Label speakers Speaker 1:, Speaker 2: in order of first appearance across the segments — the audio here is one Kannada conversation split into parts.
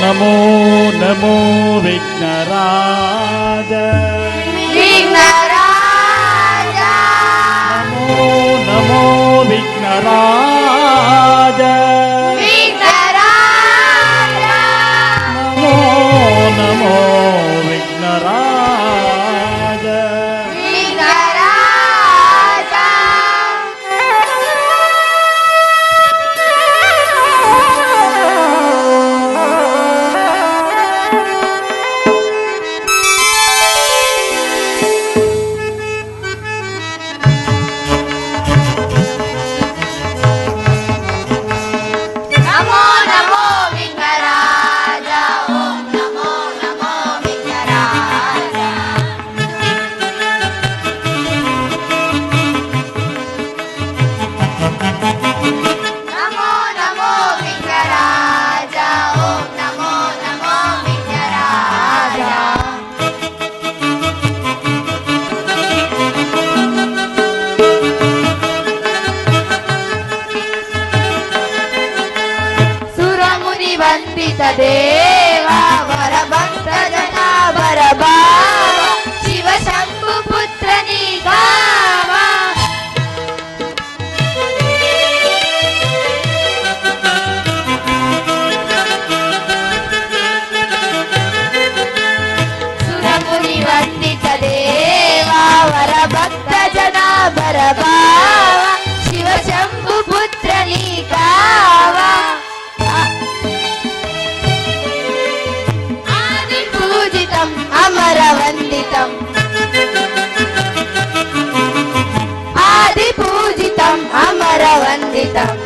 Speaker 1: नमो नमो विघ्नराज
Speaker 2: विघ्नराजा
Speaker 1: नमो नमो विघ्नराज
Speaker 2: विघ्नराजा
Speaker 1: नमो नमो विघ्नराज
Speaker 2: विघ्नराजा नमो नमो विघ्नराजा ओम नमो नमो विघ्नराजा नमो नमो विघ्नराजा ओम नमो नमो विघ्नराजा सुरमुनि वंदित देवा वरभक्त जना वरभावा शिव शंभु पुत्र निगावा सुरमुनि वंदित देवा वरभक्त जना वरभावा शिव शंभु पुत्र निगावा आदिपूजितम् अमरवन्दितम् आदिपूजितम् अमरवन्दितम्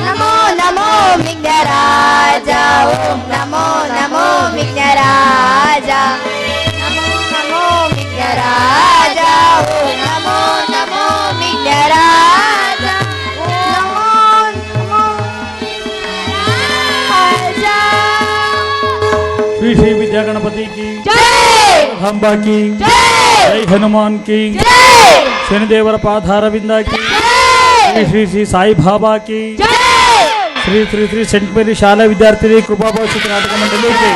Speaker 2: नमो नमो विघ्नराजा ओम नमो नमो विघ्नराजा नमो नमो विघ्नराजा ओम नमो नमो विघ्नराजा नमो नमो विघ्नराजा
Speaker 1: श्री श्री विद्या गणपति की
Speaker 2: जय
Speaker 1: खंबा की
Speaker 2: जय
Speaker 1: जय हनुमान की
Speaker 2: जय
Speaker 1: शनिदेवर पाधारविंद की
Speaker 2: जय
Speaker 1: श्री श्री श्री साई बाबा की
Speaker 2: जय
Speaker 1: श्री श्री श्री सेंट मेरी शाला विद्यार्थी कृपा भविष्य नाटक मंडली की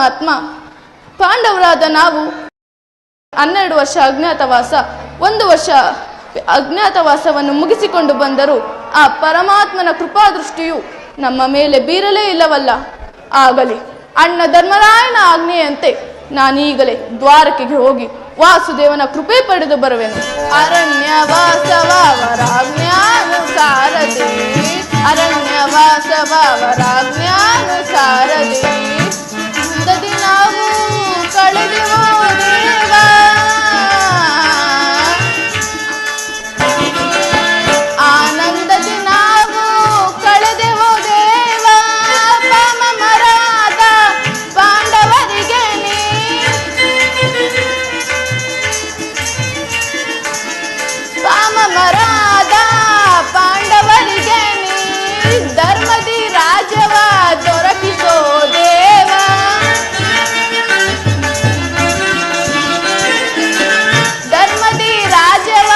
Speaker 3: ಪರಮಾತ್ಮ ಪಾಂಡವರಾದ ನಾವು 12 ವರ್ಷ ಅಜ್ಞಾತವಾಸ, 1 ವರ್ಷ ಅಜ್ಞಾತವಾಸವನ್ನು ಮುಗಿಸಿಕೊಂಡು ಬಂದರೂ ಆ ಪರಮಾತ್ಮನ ಕೃಪಾದೃಷ್ಟಿಯು ನಮ್ಮ ಮೇಲೆ ಬೀರಲೇ ಇಲ್ಲವಲ್ಲ. ಆಗಲಿ ಅಣ್ಣ ಧರ್ಮರಾಯನ ಆಜ್ಞೆಯಂತೆ ನಾನೀಗಲೇ ದ್ವಾರಕೆಗೆ ಹೋಗಿ ವಾಸುದೇವನ ಕೃಪೆ ಪಡೆದು ಬರುವೆನು. ಅರಣ್ಯವಾಸವರಾಜ್ಞಾನುಸಾರದಿ, ಅರಣ್ಯವಾಸವರಾಜ್ಞಾನುಸಾರದಿ ಮುಂದದಿ ನಾವು ಕಳೆದೆವೋ ದೇವ. ಆನಂದದಿ ನಾವು ಕಳೆದೆವೋ ದೇವ. ಪಾಮಮರಾದ ಪಾಂಡವರಿಗೆ ನೀ ಪಾಮಮರಾದ ಪಾಂಡವರಿಗೆ ನೀ ಧರ್ಮದಿ ರಾಜ್ಯವ ದೊರಕಿಸೋ ದೇವ. ಧರ್ಮದಿ ರಾಜ್ಯವ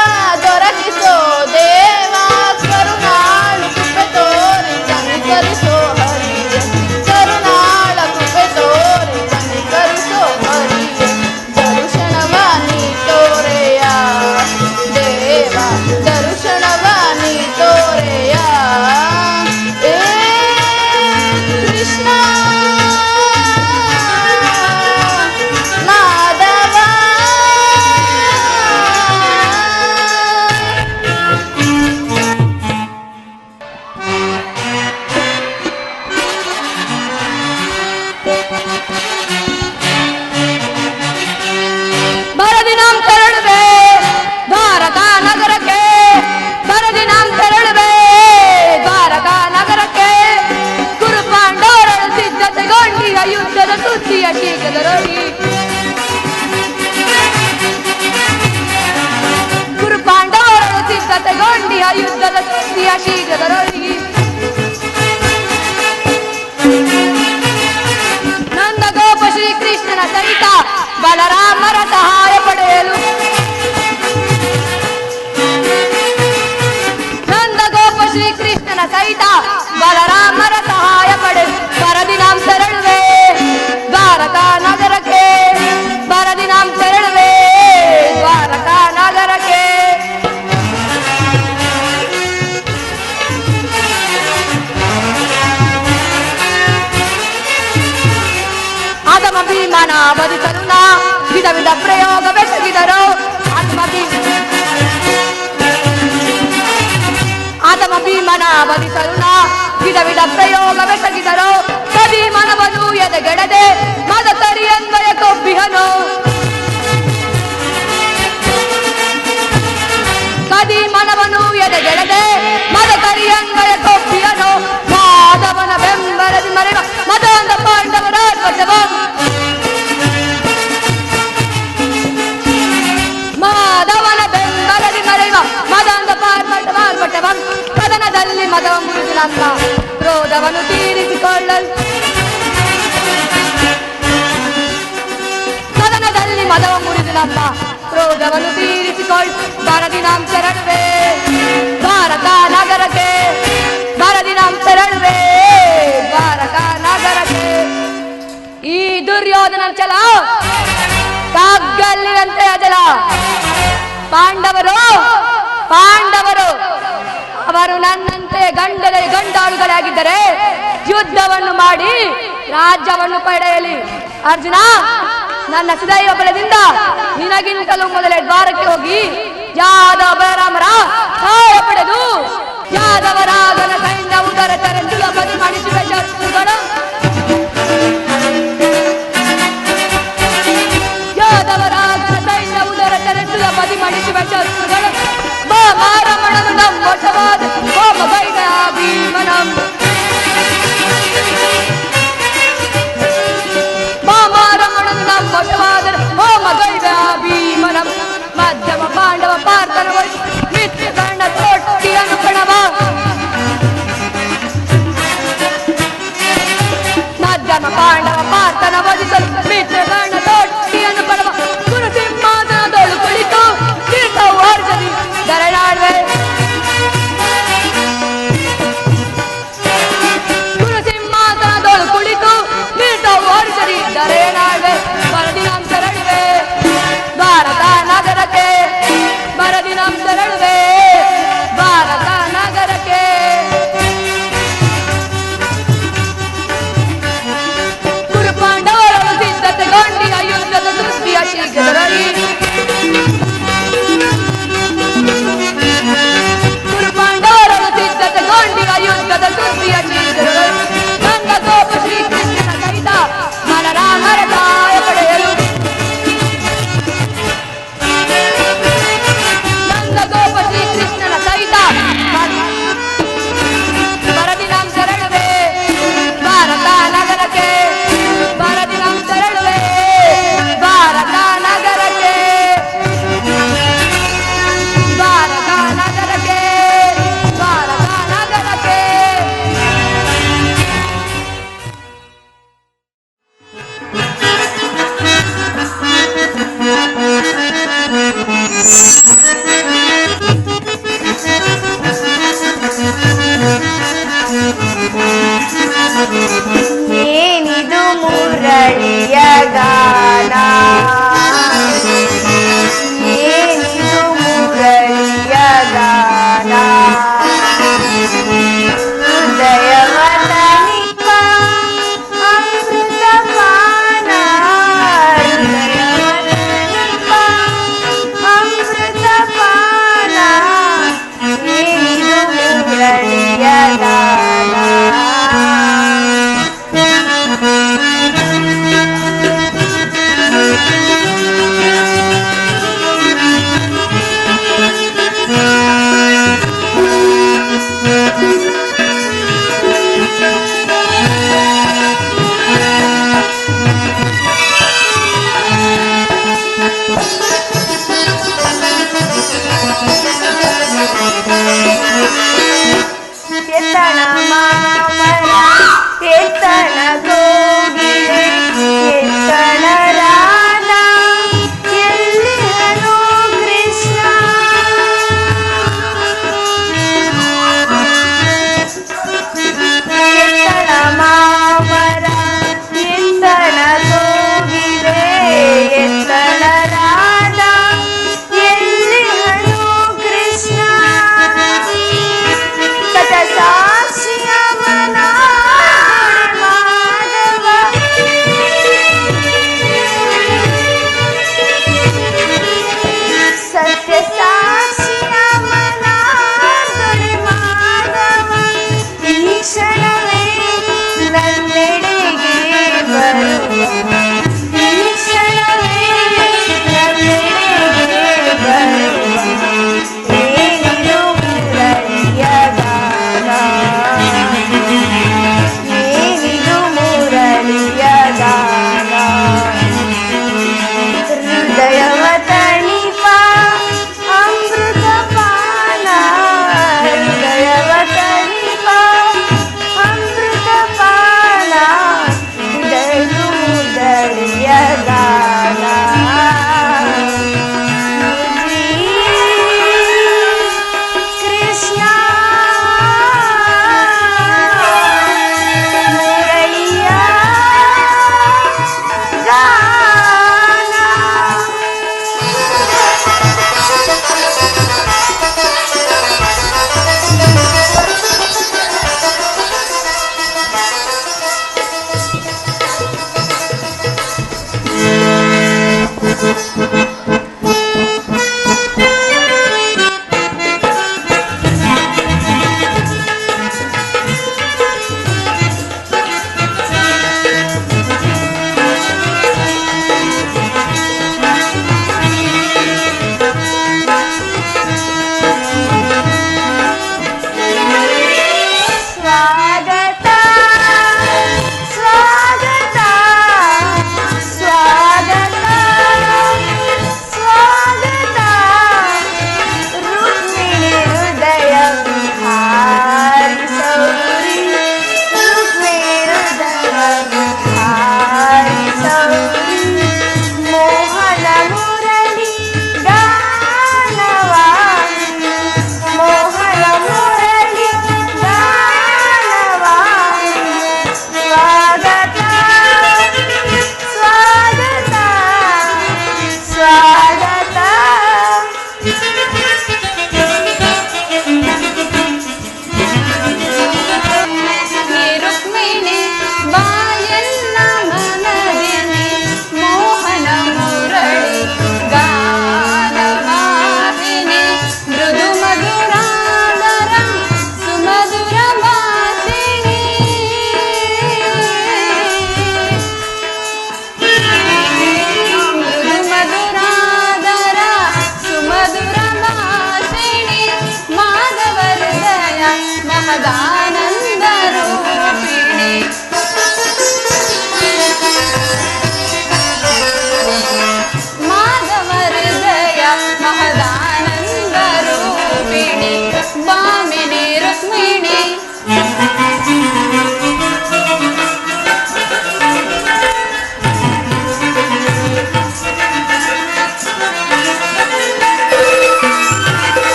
Speaker 3: ದೊರಕಿಸೋ ದೇವ. ಕರುಣಾಳ ಕೃಪೆ ತೋರಿ ಕನಿಕರಿಸೋ ಹರಿಯೇ, ಕರುಣಾಳ ಕೃಪೆ ತೋರಿ ಕನಿಕರಿಸೋ ಹರಿಯೇ. ದರ್ಶನವ ನೀ ತೋರೆಯ ದೇವ, ದರ್ಶನವ ನೀ ತೋರೆಯ. ಏ ಕೃಷ್ಣ ಮಾಧವ.
Speaker 4: ಬರದಿ ನಾಂ ತೆರಳುವೆ ದ್ವಾರಕಾ ನಗರಕ್ಕೆ, ಬರದಿ ನಾಂ ತೆರಳುವೆ ದ್ವಾರಕಾ ನಗರಕ್ಕೆ. ಗುರು ಪಾಂಡವರಳು ಸಿದ್ಧತೆಗೊಂಡಿಯ ಯುದ್ಧದ ಸುದ್ದಿಯ ಶೀಘ್ರದೊರಗಿ, ಗುರು ಪಾಂಡವರಳು ಸಿದ್ಧತೆಗೊಂಡಿಯ ಯುದ್ಧದ ಸುದ್ದಿಯ ಶೀಘ್ರದೊರಗಿ. ನಂದ ಗೋಪ ಶ್ರೀಕೃಷ್ಣನ ಸಹಿತ ಬಲರಾಮರ ಸಹಾಯ ಪಡೆಯಲು, ನಂದ ಗೋಪ ಶ್ರೀಕೃಷ್ಣನ ಸಹಿತ ಬಲರಾಮರ ಸಹಾಯ ಪಡೆಯಲು ಬರದಿ ನಾಂ ತೆರಳುವೆ ದ್ವಾರಕಾ ನಗರಕ್ಕೆ, ಬರದಿ ನಾಂ ತೆರಳುವೆ ದ್ವಾರಕಾ ನಗರಕ್ಕೆ. ಆದಮ ಭೀಮನ ಬದುಕಲು ನಾ ವಿಧ ವಿಧ ಪ್ರಯೋಗವೆಸಗಿದರು. ಆದಮ ಭೀಮನ ಬದುಕಲು ನಾ ವಿಧ ವಿಧ ಪ್ರಯೋಗವೆಸಗಿದರು. ಕದಿ ಮನವನು ಎದೆಗೆಡದೆ ಮದ ತರಿಯನ್ವಯ ಕೊಬ್ಬಿಹನು, ಕದಿ ಮನವನು ಎದೆಗೆಡದೆ ಮದ ತರಿಯನ್ವಯ ಕೊಬ್ಬಿಹನು. ಮಾಧವನ ಬೆಂಬಲದಿ ಮರೆವ ಮದೊಂದ ಪಾಂಡವರ ಕೊಟ್ಟವ, ಮಾಧವನ ಬೆಂಬಲದಿ ಮರೆಯುವ ಮದೊಂದ ಪಾರ್ಪಟ್ಟವ. ಕದನದಲ್ಲಿ ಮದವ ಮುರಿದು ನಮ್ಮ ಕ್ರೋಧವನ್ನು ತೀರಿಸಿಕೊಳ್ಳಲು, ಕದನದಲ್ಲಿ ಮದವ ಮುರಿದು ನಮ್ಮ ಕ್ರೋಧವನ್ನು ತೀರಿಸಿಕೊಳ್ಳ. ಬರದಿ ನಾಂ ತೆರಳುವೆ ದ್ವಾರಕಾ ನಗರಕ್ಕೆ, ಬರದಿ ನಾಂ ತೆರಳುವೆ ದ್ವಾರಕಾ ನಗರಕ್ಕೆ. ಈ ದುರ್ಯೋಧನ ಛಲ ಕಾಗಲ್ಲಿರಂತೆ ಅಜಲ. ಪಾಂಡವರು ಅವರು ನನ್ನಂತೆ ಗಂಡಾಳುಗಳಾಗಿದ್ದರೆ ಯುದ್ಧವನ್ನು ಮಾಡಿ ರಾಜ್ಯವನ್ನು ಪಡೆಯಲಿ. ಅರ್ಜುನ, ನನ್ನ ಸುದೈವ ಬಲದಿಂದ ನಿನಗಿಂತಲೂ ಮೊದಲೇ ದ್ವಾರಕ್ಕೆ ಹೋಗಿ ಯಾದವ ಬಲರಾಮರ ಸಹಾಯ ಪಡೆದು ಯಾದವರಾಗನ ಸೈನ್ಯ ಉದರ ತೆರೆದು ಬದಿ ಮಾಡಿಸುವ ಶತ್ರುಗಳು, ಯಾದವರಾಗನ ಸೈನ್ಯ ಉದರ ತೆರೆದು ಬದಿ ಮಾಡಿಸುವ ಶತ್ರುಗಳು. ಮಾರಮಣನು ನಮ್ಮೊಷವಾದ ಹೋಮ ಬೈಗ ಭೀಮನಂ, ಮಾರಮಣನು ನಮ್ಮೊಷವಾದ ಹೋಮ ಬೈಗ ಭೀಮನಂ. ಮಧ್ಯಮ ಪಾಂಡವ ಪಾರ್ಥನ ಮಿತ್ರ ಕರ್ಣ ತೊಟ್ಟಿ ಅನುಕಣವ, ಮಧ್ಯಮ ಪಾಂಡವ ಪಾರ್ಥನ ವಧಿಸಲು ಮಿತ್ರ ಕರ್ಣ ತೊಟ್ಟಿ ಅನುಕಣವ. ಗುರು ಸಿಂಹಾಸನದೊಳು ಕುಳಿತು ತೀರ್ಥವು ಅರ್ಜುನ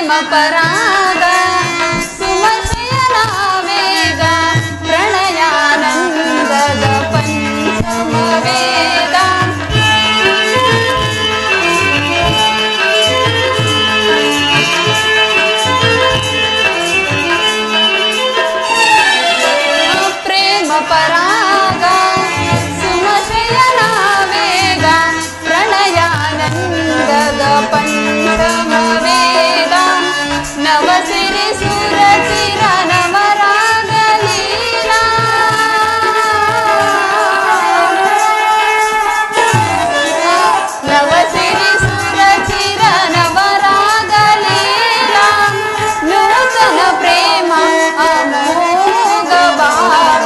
Speaker 3: ಪ್ರೇಮ ಪರಾಗ ಸುಮಶಯನ ವೇಗ ಪ್ರಣಯಾನಂದದ ಪಂಚಮ ವೇದ ಪ್ರೇಮ ಪರಾಗ ಸುಮಶಯನ ವೇಗ ಪ್ರಣಯಾನಂದದ ಪಂಚಮ ವೇದ ನವಸಿರಿ ಸುರಚಿರ ನವರಾಗ ಲೀಲಾ ನವಸಿರಿ ಸುರಚಿರ ನವರಾಗ ಲೀಲಾ ನೂತನ ಪ್ರೇಮ ಅಮೋಘ ಭಾವ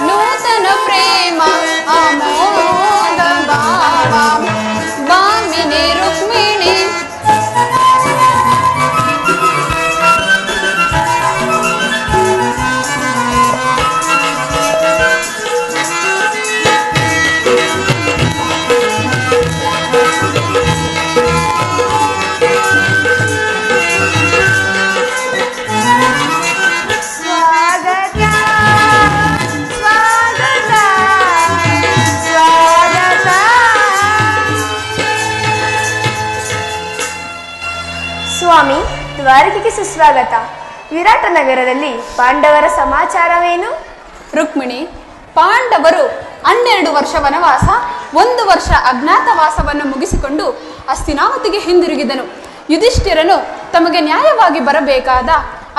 Speaker 3: ನೂತನ ಪ್ರೇಮ ಅಮೋಘ ಭಾವ ಭಾಮಿನಿ ರುಕ್ಮಿಣಿ
Speaker 2: ಸ್ವಾಗತ ಸ್ವಾಗತ ಸ್ವಾಗತ. ಸ್ವಾಮಿ, ದ್ವಾರಕೆಗೆ ಸುಸ್ವಾಗತ. ವಿರಾಟ ನಗರದಲ್ಲಿ ಪಾಂಡವರ ಸಮಾಚಾರವೇನು?
Speaker 3: ರುಕ್ಮಿಣಿ, ಪಾಂಡವರು 12 ವರ್ಷ ವನವಾಸ 1 ವರ್ಷ ಅಜ್ಞಾತವಾಸವನ್ನು ಮುಗಿಸಿಕೊಂಡು ಹಸ್ತಿನಾವತಿಗೆ ಹಿಂದಿರುಗಿದನು. ಯುಧಿಷ್ಠಿರನು ತಮಗೆ ನ್ಯಾಯವಾಗಿ ಬರಬೇಕಾದ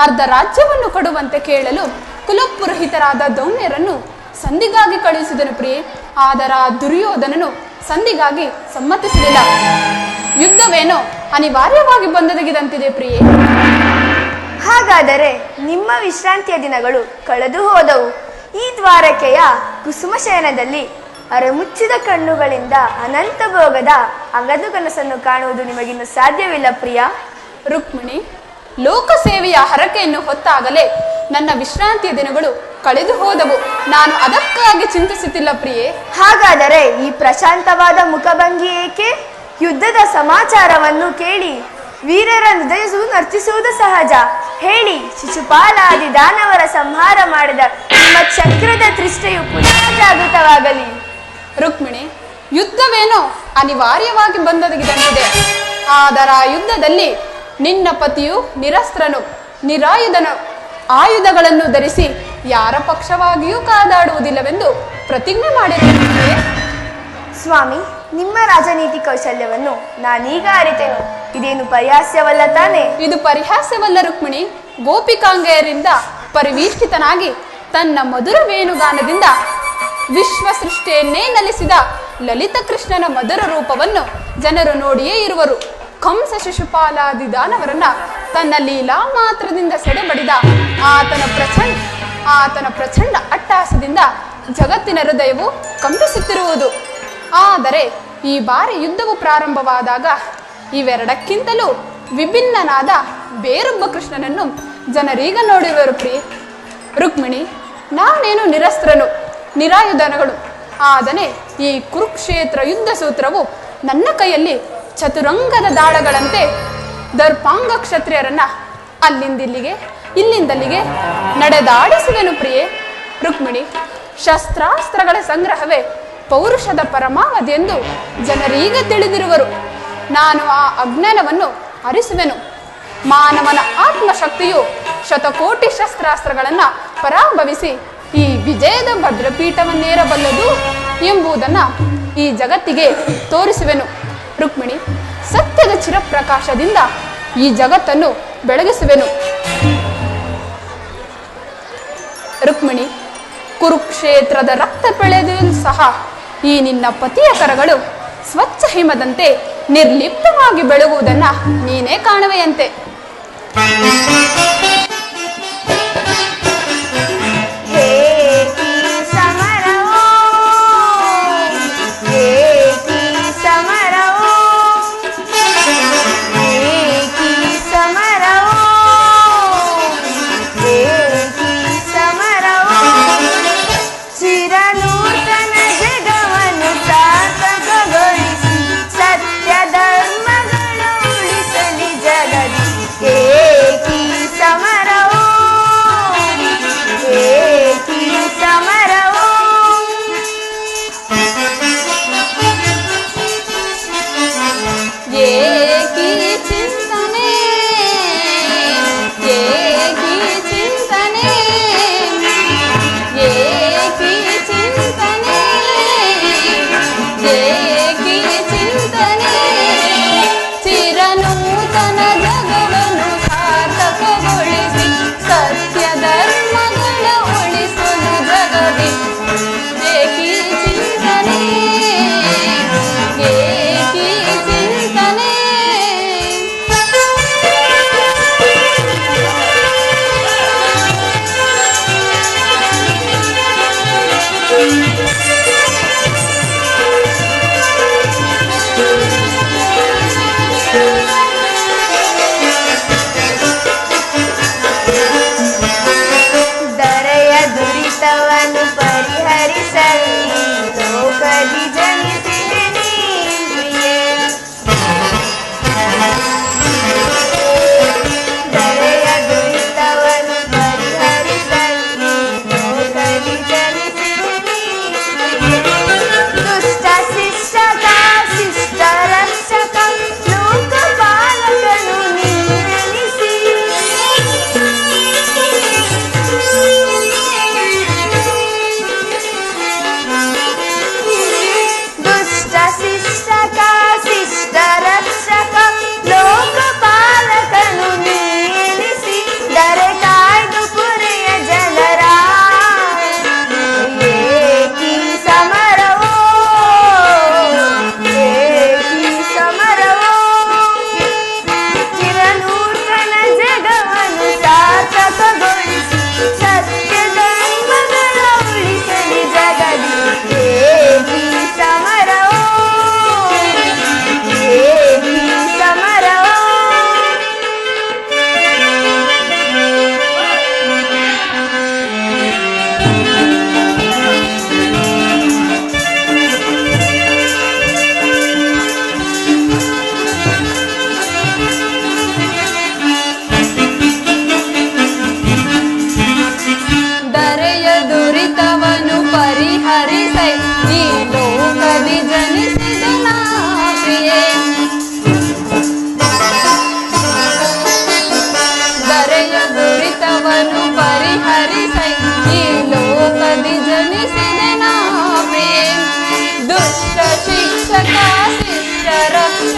Speaker 3: ಅರ್ಧ ರಾಜ್ಯವನ್ನು ಕೊಡುವಂತೆ ಕೇಳಲು ಕುಲಪುರೋಹಿತರಾದ ದೌಮ್ಯರನ್ನು ಸಂಧಿಗಾಗಿ ಕಳುಹಿಸಿದನು ಪ್ರಿಯೆ. ಆದರೆ ಆ ದುರ್ಯೋಧನನು ಸಂಧಿಗಾಗಿ ಸಮ್ಮತಿಸಲಿಲ್ಲ. ಯುದ್ಧವೇನೋ ಅನಿವಾರ್ಯವಾಗಿ ಬಂದೊದಗಿದಂತಿದೆ ಪ್ರಿಯೆ.
Speaker 2: ಹಾಗಾದರೆ ನಿಮ್ಮ ವಿಶ್ರಾಂತಿಯ ದಿನಗಳು ಕಳೆದು ಹೋದವು. ಈ ದ್ವಾರಕೆಯ ಕುಸುಮಶಯನದಲ್ಲಿ ಅರೆಮುಚ್ಚಿದ ಕಣ್ಣುಗಳಿಂದ ಅನಂತ ಭೋಗದ ಅಗದು ಕನಸನ್ನು ಕಾಣುವುದು ನಿಮಗಿನ್ನು ಸಾಧ್ಯವಿಲ್ಲ ಪ್ರಿಯ.
Speaker 3: ರುಕ್ಮಿಣಿ, ಲೋಕ ಸೇವೆಯ ಹರಕೆಯನ್ನು ಹೊತ್ತಾಗಲೇ ನನ್ನ ವಿಶ್ರಾಂತಿಯ ದಿನಗಳು ಕಳೆದು ಹೋದವು. ನಾನು ಅದಕ್ಕಾಗಿ ಚಿಂತಿಸುತ್ತಿಲ್ಲ ಪ್ರಿಯೆ.
Speaker 2: ಹಾಗಾದರೆ ಈ ಪ್ರಶಾಂತವಾದ ಮುಖಭಂಗಿ ಏಕೆ? ಯುದ್ಧದ ಸಮಾಚಾರವನ್ನು ಕೇಳಿ ವೀರರ ಹೃದಯ ನರ್ತಿಸುವುದು ಸಹಜ. ಹೇಳಿ, ಶಿಶುಪಾಲಾದಿ ದಾನವರ ಸಂಹಾರ ಮಾಡಿದ ನಿಮ್ಮ ಚಕ್ರದ ತೃಷ್ಣೆಯು ಪುನಃ ಜಾಗೃತವಾಗಲಿ.
Speaker 3: ರುಕ್ಮಿಣಿ, ಯುದ್ಧವೇನೋ ಅನಿವಾರ್ಯವಾಗಿ ಬಂದೊದಗಿದಂತಿದೆ. ಆದರೆ ಆ ಯುದ್ಧದಲ್ಲಿ ನಿನ್ನ ಪತಿಯು ನಿರಸ್ತ್ರನು ನಿರಾಯುಧನು, ಆಯುಧಗಳನ್ನು ಧರಿಸಿ ಯಾರ ಪಕ್ಷವಾಗಿಯೂ ಕಾದಾಡುವುದಿಲ್ಲವೆಂದು ಪ್ರತಿಜ್ಞೆ ಮಾಡಿರುತ್ತೇನೆ.
Speaker 2: ಸ್ವಾಮಿ, ನಿಮ್ಮ ರಾಜನೀತಿ ಕೌಶಲ್ಯವನ್ನು ನಾನೀಗ ಅರಿತೆನು. ಇದೇನು ಪರಿಹಾಸ್ಯವಲ್ಲ ತಾನೆ?
Speaker 3: ಇದು ಪರಿಹಾಸ್ಯವಲ್ಲ ರುಕ್ಮಿಣಿ. ಗೋಪಿಕಾಂಗೆಯರಿಂದ ಪರಿವೀಷ್ಟಿತನಾಗಿ ತನ್ನ ಮಧುರ ವೇಣುಗಾನದಿಂದ ವಿಶ್ವ ಸೃಷ್ಟಿಯನ್ನೇ ನಲಿಸಿದ ಲಲಿತ ಕೃಷ್ಣನ ಮಧುರ ರೂಪವನ್ನು ಜನರು ನೋಡಿಯೇ ಇರುವರು. ಕಂಸ ಶಿಶುಪಾಲಾದಿ ದಾನವರನ್ನ ತನ್ನ ಲೀಲಾ ಮಾತ್ರದಿಂದ ಸೆಡೆಬಡಿದ ಆತನ ಪ್ರಚಂಡ ಅಟ್ಟಹಾಸದಿಂದ ಜಗತ್ತಿನ ಹೃದಯವು ಕಂಪಿಸುತ್ತಿರುವುದು. ಆದರೆ ಈ ಬಾರಿ ಯುದ್ಧವು ಪ್ರಾರಂಭವಾದಾಗ ಇವೆರಡಕ್ಕಿಂತಲೂ ವಿಭಿನ್ನನಾದ ಬೇರೊಬ್ಬ ಕೃಷ್ಣನನ್ನು ಜನರೀಗ ನೋಡಿರುವರು ಪ್ರಿಯೆ. ರುಕ್ಮಿಣಿ, ನಾನೇನು ನಿರಸ್ತ್ರನು ನಿರಾಯುಧನಗಳು. ಆದರೆ ಈ ಕುರುಕ್ಷೇತ್ರ ಯುದ್ಧ ಸೂತ್ರವು ನನ್ನ ಕೈಯಲ್ಲಿ ಚತುರಂಗದ ದಾಳಗಳಂತೆ ದರ್ಪಾಂಗ ಕ್ಷತ್ರಿಯರನ್ನ ಅಲ್ಲಿಂದಿಲ್ಲಿಗೆ ಇಲ್ಲಿಂದಲ್ಲಿಗೆ ನಡೆದಾಡಿಸುವೆನು ಪ್ರಿಯೆ. ರುಕ್ಮಿಣಿ, ಶಸ್ತ್ರಾಸ್ತ್ರಗಳ ಸಂಗ್ರಹವೇ ಪೌರುಷದ ಪರಮಾವಧಿ ಎಂದು ಜನರೀಗ ತಿಳಿದಿರುವರು. ನಾನು ಆ ಅಜ್ಞಾನವನ್ನು ಅರಿಸುವೆನು. ಮಾನವನ ಆತ್ಮಶಕ್ತಿಯು ಶತಕೋಟಿ ಶಸ್ತ್ರಾಸ್ತ್ರಗಳನ್ನು ಪರಾಭವಿಸಿ ಈ ವಿಜಯದ ಭದ್ರಪೀಠವನ್ನೇರಬಲ್ಲದು ಎಂಬುದನ್ನು ಈ ಜಗತ್ತಿಗೆ ತೋರಿಸುವೆನು. ರುಕ್ಮಿಣಿ, ಸತ್ಯದ ಚಿರಪ್ರಕಾಶದಿಂದ ಈ ಜಗತ್ತನ್ನು ಬೆಳಗಿಸುವೆನು. ರುಕ್ಮಿಣಿ, ಕುರುಕ್ಷೇತ್ರದ ರಕ್ತ ಬೆಳೆದರೂ ಸಹ ಈ ನಿನ್ನ ಪತಿಯ ಕರಗಳು ಸ್ವಚ್ಛ ಹಿಮದಂತೆ ನಿರ್ಲಿಪ್ತವಾಗಿ ಬೆಳಗುವುದನ್ನು ನೀನೇ ಕಾಣುವೆಯಂತೆ.
Speaker 2: ಚಿರನೂತನ ಜಗವನ್ನು ಸಾರ್ಥಕಗೊಳಿಸೋ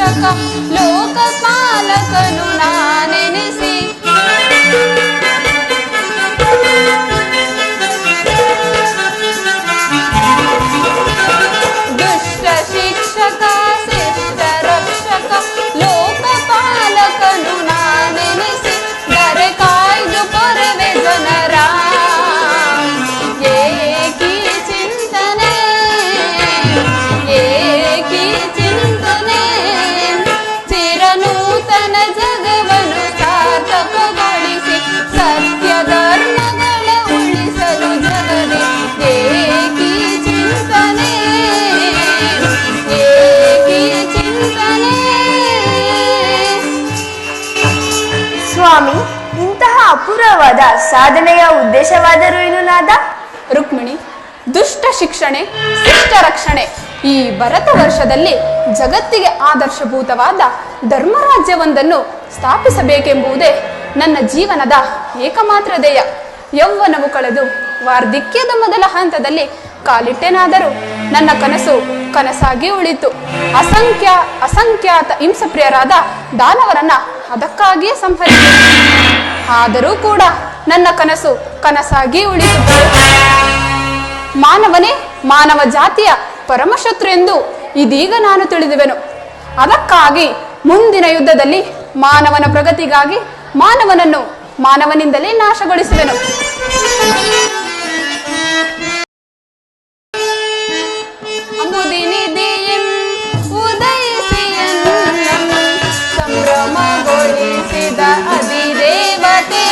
Speaker 3: ಶಿಕ್ಷಕ ಲೋಕಪಾಲಕನು ನಾನೆನಿಸಿ ದುಷ್ಟ ಶಿಕ್ಷಕ ಶಿಷ್ಟ ರಕ್ಷಕ ಲೋಕಪಾಲಕನು ನಾನೆನಿಸಿ ದರೆ ಕಾಯ್ದು ಪೊರವೆ ಜನರ ಏಕಿ ಚಿಂತನೆ ಏಕಿ ಚಿಂತನೆ ಚಿರನೂತನ ಜಗವನ್ನು ಸಾರ್ಥಕಗೊಳಿಸಿ ಸತ್ಯ ಧರ್ಮಗಳ ಉಳಿಸಲು ಜಗದಿ ಏಕಿ ಚಿಂತನೆ ಏಕಿ ಚಿಂತನೆ.
Speaker 2: ಸ್ವಾಮಿ, ಇಂತಹ ಅಪೂರ್ವವಾದ ಸಾಧನೆಯ ಉದ್ದೇಶವಾದರೂ ಏನು ನಾದ?
Speaker 3: ರುಕ್ಮಿಣಿ, ದುಷ್ಟ ಶಿಕ್ಷಣೆ ಶಿಷ್ಟ ರಕ್ಷಣೆ ಈ ಭರತ ವರ್ಷದಲ್ಲಿ ಜಗತ್ತಿಗೆ ಆದರ್ಶಭೂತವಾದ ಧರ್ಮರಾಜ್ಯವೊಂದನ್ನು ಸ್ಥಾಪಿಸಬೇಕೆಂಬುದೇ ನನ್ನ ಜೀವನದ ಏಕಮಾತ್ರ ಧ್ಯೇಯ. ಯೌವನವು ಕಳೆದು ವಾರ್ಧಿಕ್ಯದ ಮೊದಲ ಹಂತದಲ್ಲಿ ಕಾಲಿಟ್ಟೆನಾದರೂ ನನ್ನ ಕನಸು ಕನಸಾಗಿ ಉಳಿತು. ಅಸಂಖ್ಯಾತ ಹಿಂಸಪ್ರಿಯರಾದ ದಾನವರನ್ನ ಅದಕ್ಕಾಗಿಯೇ ಸಂಹರಿಸಿದೆ. ಆದರೂ ಕೂಡ ನನ್ನ ಕನಸು ಕನಸಾಗಿ ಉಳಿತು. ಮಾನವನೇ ಮಾನವ ಜಾತಿಯ ಪರಮಶತ್ರು ಎಂದು ಇದೀಗ ನಾನು ತಿಳಿದುವೆನು. ಅದಕ್ಕಾಗಿ ಮುಂದಿನ ಯುದ್ಧದಲ್ಲಿ ಮಾನವನ ಪ್ರಗತಿಗಾಗಿ ಮಾನವನನ್ನು ಮಾನವನಿಂದಲೇ ನಾಶಗೊಳಿಸುವೆನು. ಅಮುದಿನಿದಿಯಂ ಉದಯಿಸಿಯನ್ನಂ ಸಂಭ್ರಮಗೊಳಿಸಿದ ಅಧಿದೇವತೆ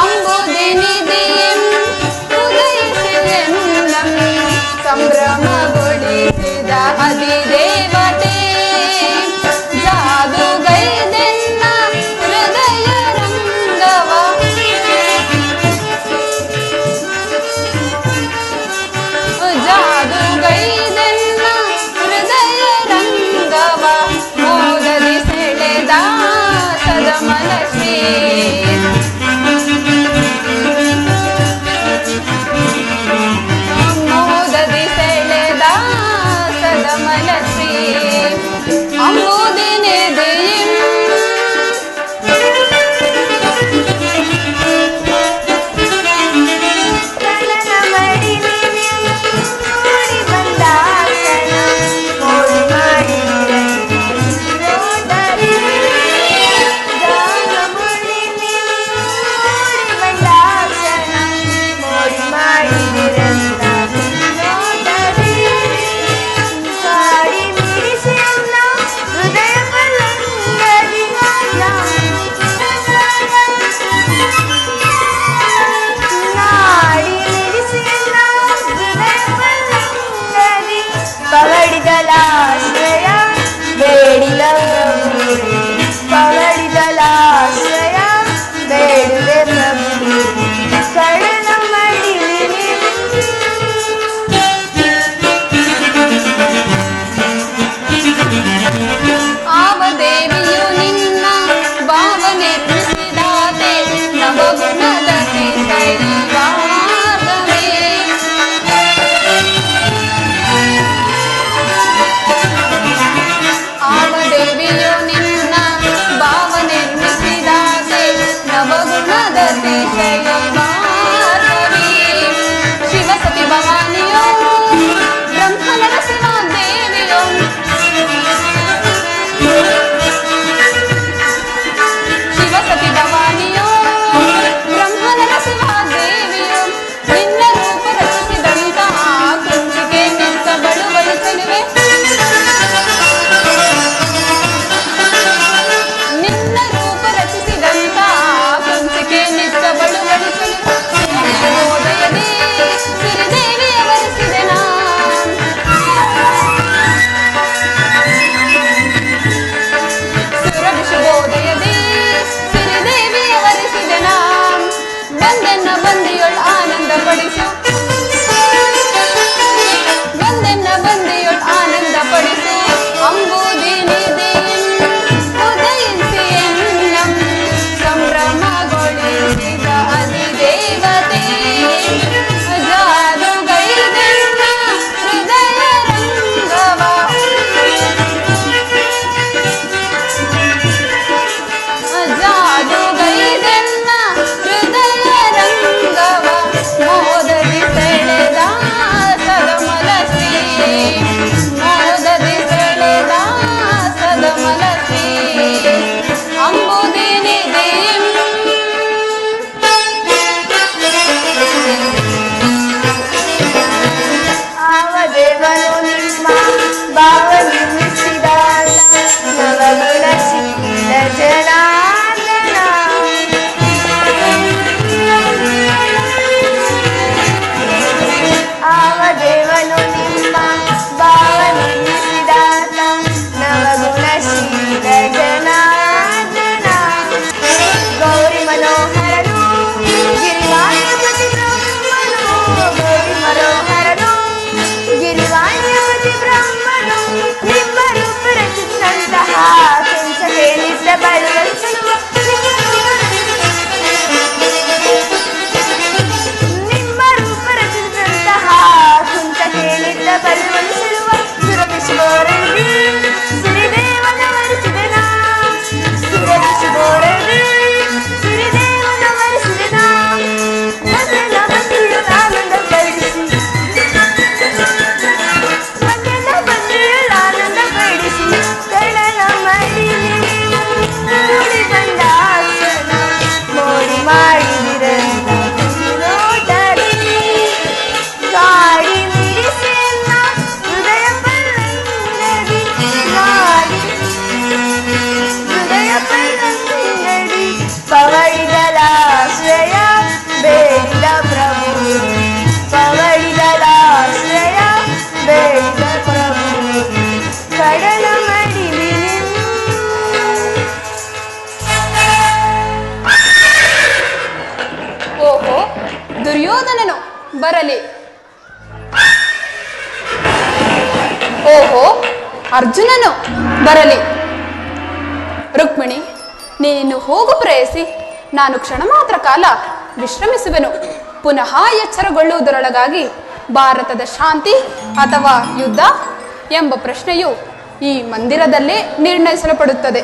Speaker 3: ಅಂಬುದಿನಿದಿಯಂ ಉದಯಿಸಿಯನ್ನಂ ಸಂಭ್ರಮಗೊಳಿಸಿದ ಬರಲಿ. ಓಹೋ, ಅರ್ಜುನನು ಬರಲಿ. ರುಕ್ಮಿಣಿ, ನೀನು ಹೋಗು ಪ್ರೇಯಸಿ. ನಾನು ಕ್ಷಣ ಮಾತ್ರ ಕಾಲ ವಿಶ್ರಮಿಸುವೆನು. ಪುನಃ ಎಚ್ಚರಗೊಳ್ಳುವುದರೊಳಗಾಗಿ ಭಾರತದ ಶಾಂತಿ ಅಥವಾ ಯುದ್ಧ ಎಂಬ ಪ್ರಶ್ನೆಯು ಈ ಮಂದಿರದಲ್ಲೇ ನಿರ್ಣಯಿಸಲ್ಪಡುತ್ತದೆ.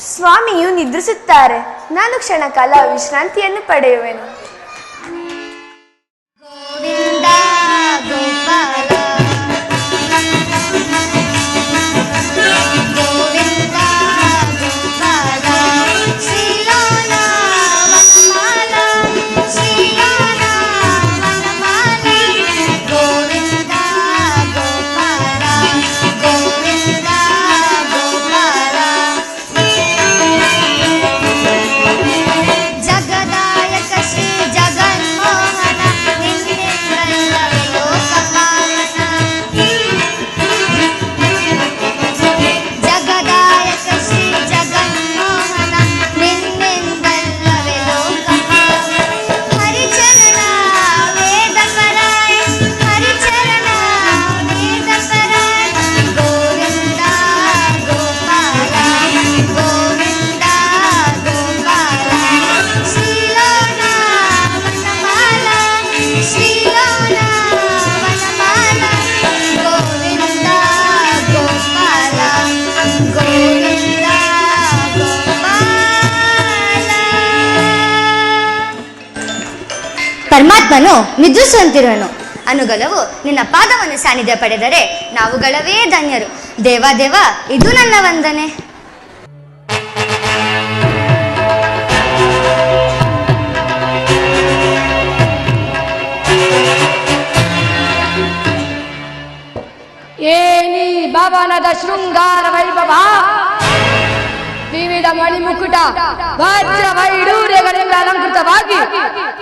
Speaker 2: ಸ್ವಾಮಿಯು ನಿದ್ರಿಸುತ್ತಾರೆ. ನಾನು ಕ್ಷಣಕಾಲ ವಿಶ್ರಾಂತಿಯನ್ನು ಪಡೆಯುವೆನು.
Speaker 5: ಪರಮಾತ್ಮನು ನಿದ್ರಿಸುವಂತಿರುವನು. ಅನುಗಲವು ನಿನ್ನ ಪಾದವನ್ನು ಸಾನ್ನಿಧ್ಯ ಪಡೆದರೆ ನಾವುಗಳವೇ ಧನ್ಯರು. ದೇವ ಇದು ನನ್ನ ವಂದನೆ.
Speaker 4: ಏನಿ ಭವನದ ಶೃಂಗಾರ ವೈಭವ, ವಿವಿಧ ಮಣಿಮುಕುಟ ವಜ್ರ ವೈಡೂರ್ಯಗಳಿಂದ ಅಲಂಕೃತವಾಗಿ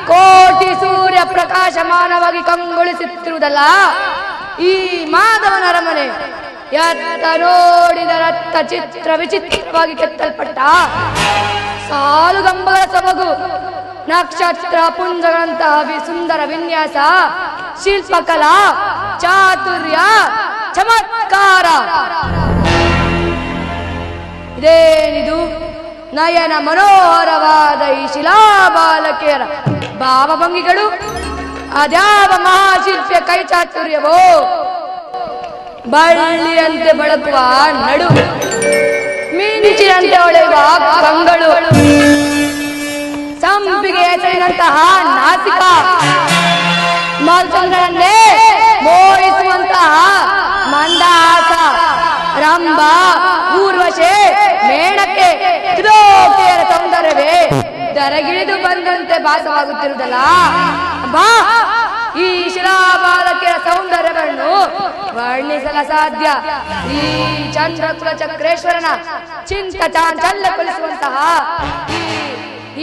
Speaker 4: ಕೋಟಿ ಸೂರ್ಯ ಪ್ರಕಾಶಮಾನವಾಗಿ ಕಂಗೊಳಿಸುತ್ತಿರುವುದಲ್ಲ ಈ ಮಾಧವನ ಅರಮನೆ. ಎತ್ತ ನೋಡಿದ ರಕ್ತ ಚಿತ್ರ ವಿಚಿತ್ರವಾಗಿ ಕೆತ್ತಲ್ಪಟ್ಟ ಸಾಲುಗಂಬಗಳ ಸೊಬಗು, ನಕ್ಷತ್ರ ಪುಂಜಗಳಂತಹ ಸುಂದರ ವಿನ್ಯಾಸ, ಶಿಲ್ಪಕಲಾ ಚಾತುರ್ಯ, ಚಮತ್ಕಾರ. ಇದೇನಿದು ನಯನ ಮನೋಹರವಾದ ಈ ಶಿಲಾಬಾಲಕಿಯರ ಭಾವಭಂಗಿಗಳು, ಅದ್ಯಾವ ಮಹಾಶಿಲ್ಪಿಯ ಕೈ ಚಾತುರ್ಯವೋ. ಬಳ್ಳಿಯಂತೆ ಬಳಕುವ ನಡು, ಮಿಂಚಿನಂತೆ ಹೊಳೆಯುವ ಕಂಗಳು, ಸಂಪಿಗೆ ಹೆಸರಿನಂತಹ ನಾಸಿಕ, ಮಲ್ಸಂಗಳನ್ನೇ ಮೋಹಿಸುವಂತಹ ಮಂದಹಾಸ, ರಂಭ, ಊರ್ವಶೆ, ಮೇಣಕ್ಕೆ, ತ್ರಿಲೋಕಿಯರ ಸೌಂದರ್ಯವೇ ದರಗಿಳಿದು ಬಂದಂತೆ ಭಾಸವಾಗುತ್ತಿರುವುದಲ್ಲ. ಬಾ, ಈ ಶಿಲಾಬಾಲಕಿಯರ ಸೌಂದರ್ಯವನ್ನು ವರ್ಣಿಸಲ ಸಾಧ್ಯ. ಈ ಚಂದ್ರಕುಲ ಚಕ್ರೇಶ್ವರನ ಚಿಂತ ಚಾಂಚಲ್ಯಗೊಳಿಸುವಂತಹ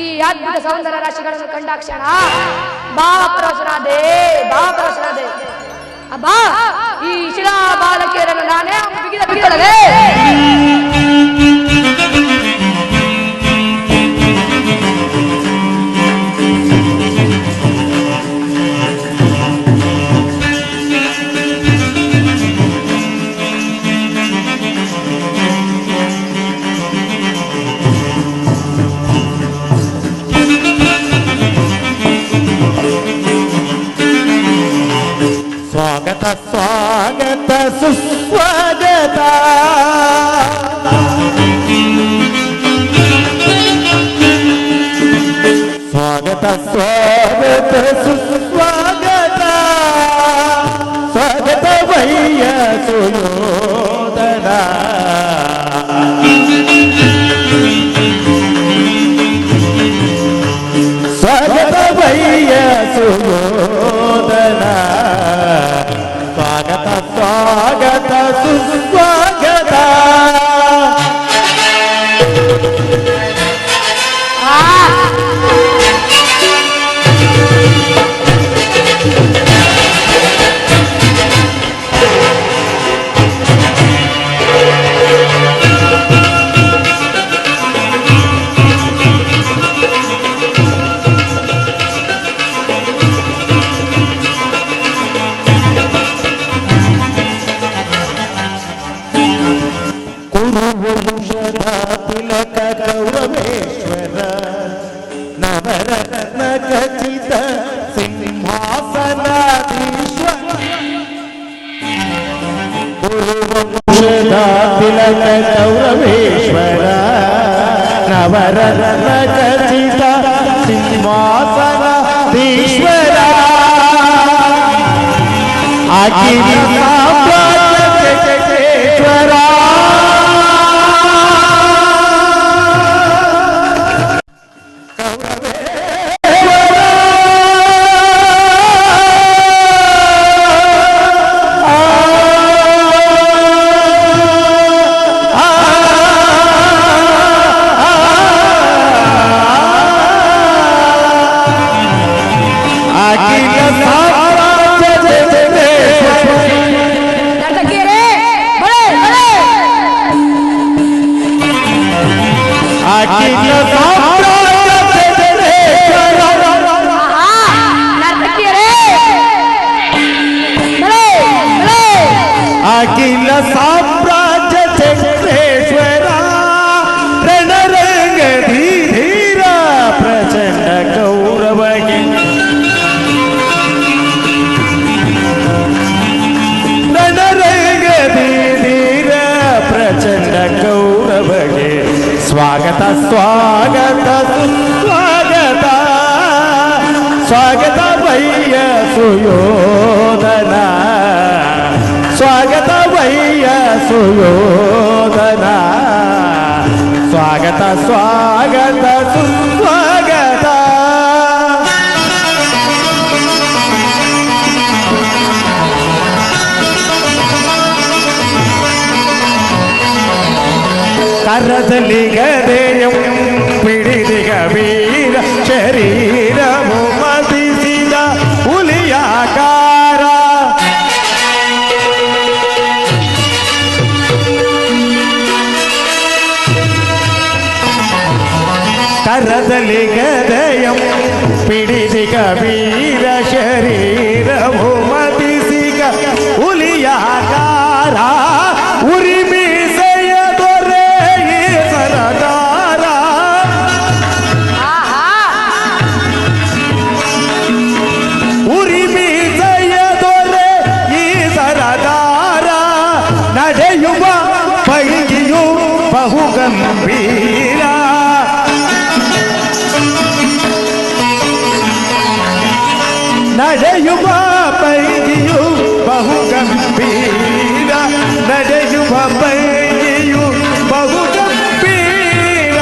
Speaker 4: ಈ ಅದ್ಭುತ ಸೌಂದರ್ಯ ರಾಶಿಗಳನ್ನು ಕಂಡಾಕ್ಷಣ ಭಾವಪರವಶನಾದೆ. ಅಬ್ಬಾ, ಈ ಶಿಲಾಬಾಲಕಿಯರನ್ನು ನಾನೇ ಬಿಗಿದೊಡವೆ.
Speaker 1: ಸ್ವಾಗತ ಸ್ವಾಗತ ಸುಸ್ವಾಗತ, ಸ್ವಾಗತ ಸ್ವಾಗತ ಸುಸ್ವಾಗತ, ಸ್ವಾಗತ ವಯ್ಯ ಸುಯೋಧನ. ಸ್ವಾಗತ ವಯ್ಯ ಸುಯೋಧನ, ಸ್ವಾಗತ ಸ್ವಾಗತ ಸುಸ್ವಾಗತ. ನವರತ್ನ ಖಚಿತ ಸಿಂಹಾಸನ ಈಶ್ವರ ಅಖಿಲ ಸಾಮ್ರಾಜ್ಯೇಶ್ವರ ಅಖಿಲ ಸಾಮ್ರಾಜ್ಯ ಚಕ್ರೇಶ್ವರ ರಣರಂಗ ಧೀರ ಪ್ರಚಂಡ ಗೌರವಗೆ ರಣರಂಗ ಧೀರ ಪ್ರಚಂಡ ಗೌರವಗೆ ಸ್ವಾಗತ ಸ್ವಾಗತ ಸುಸ್ವಾಗತ ಸ್ವಾಗತ ಭಯ್ಯ ಸುಯೋಧನ ಸ್ವಾಗತ ಭಯ್ಯ ಸುಯೋಧನ ಸ್ವಾಗತ ಸ್ವಾಗತ ಸುಸ್ವಾಗತ ಕರದಲ್ಲಿ ಗದೆಯಂ ಪಿಡಿದಿಗ ವೀರ ಶರೀರವು ಮದಿಸಿದ ಹುಲಿಯಾಕಾರ ಕರದಲ್ಲಿ ಗದೆಯಂ ಪಿಡಿದಿಗ ವೀರ ಶರೀರವು ಮದಿಸಿಗ ಹುಲಿಯಾಕಾರ ಉರಿಮೀಸೆಯ ದೊರೆ ಈ ಸರದಾರ ಉರಿಮೀಸೆಯ ದೊರೆ ಈ ಸರದಾರ ನಡೆಯುವ ಪೈಗಿಯು ಬಹು ಗಂಭೀರ ನಡೆಯುವ ಪೈಗಿಯು ಬಹು ಗಂಭೀರ ನಡೆಯುವ ಪೈಗಿಯು ಬಹು ಗಂಭೀರ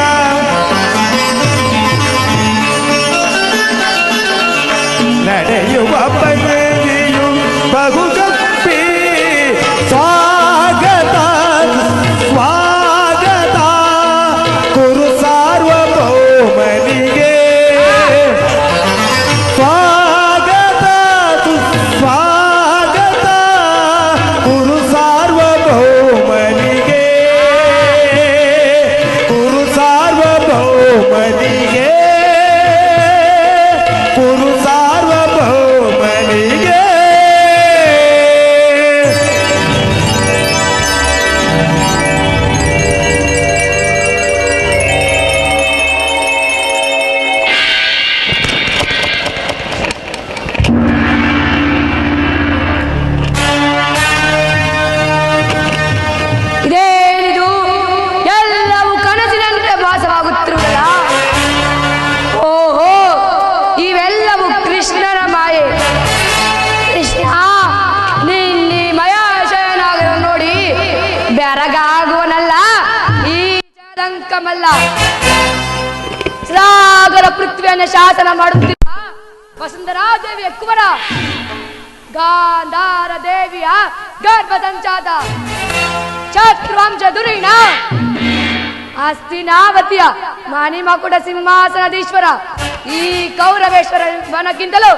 Speaker 1: ನಡೆಯುವ ಪೈಗಿಯು ಬಹು ಗಂಭೀರ ಸ್ವಾಗತ ಸ್ವಾಗತ ಕುರು ಸಾರ್ವಭೌಮನಿಗೆ ಸ್ವಾಗತ ಕುರು ಸಾರ್ವಭೌಮನಿಗೆ ಕುರು ಸಾರ್ವಭೌಮನಿಗೆ ಕುರು ಸಾರ್ವಭೌಮನಿಗೆ
Speaker 4: ಇದೇನಿದು ಎಲ್ಲವೂ ಕನಸಿನಂತೆ ಭಾಸವಾಗುತ್ತಿರುವುದಲ್ಲ. ಓಹೋ, ಇವೆಲ್ಲವೂ ಕೃಷ್ಣನ ಮಾಯೆ. ಕೃಷ್ಣ ನಿಲ್ಲಿ ಮಯಾಶಯನಾಗಿರೋ ನೋಡಿ ಬೆರಗಾಗುವನಲ್ಲ ಈ ಜಲಂಕಮಲ್ಲ. ಸಾಗರ ಪೃಥ್ವಿಯನ್ನು ಶಾಸನ ಮಾಡುತ್ತಿರುವ ವಸುಂಧರಾದೇವಿಯ ಕುವರ ಗಾಂಧಾರ ದೇವಿಯ ಗರ್ಭದಂಚಾದ ಚಾತುರ್ವಂಶ ದುರೀಣ ಹಸ್ತಿನಾವತಿಯ ಮಣಿಮಕುಟ ಸಿಂಹಾಸನದೀಶ್ವರ ಈ ಕೌರವೇಶ್ವರ ಭವನಕ್ಕಿಂತಲೂ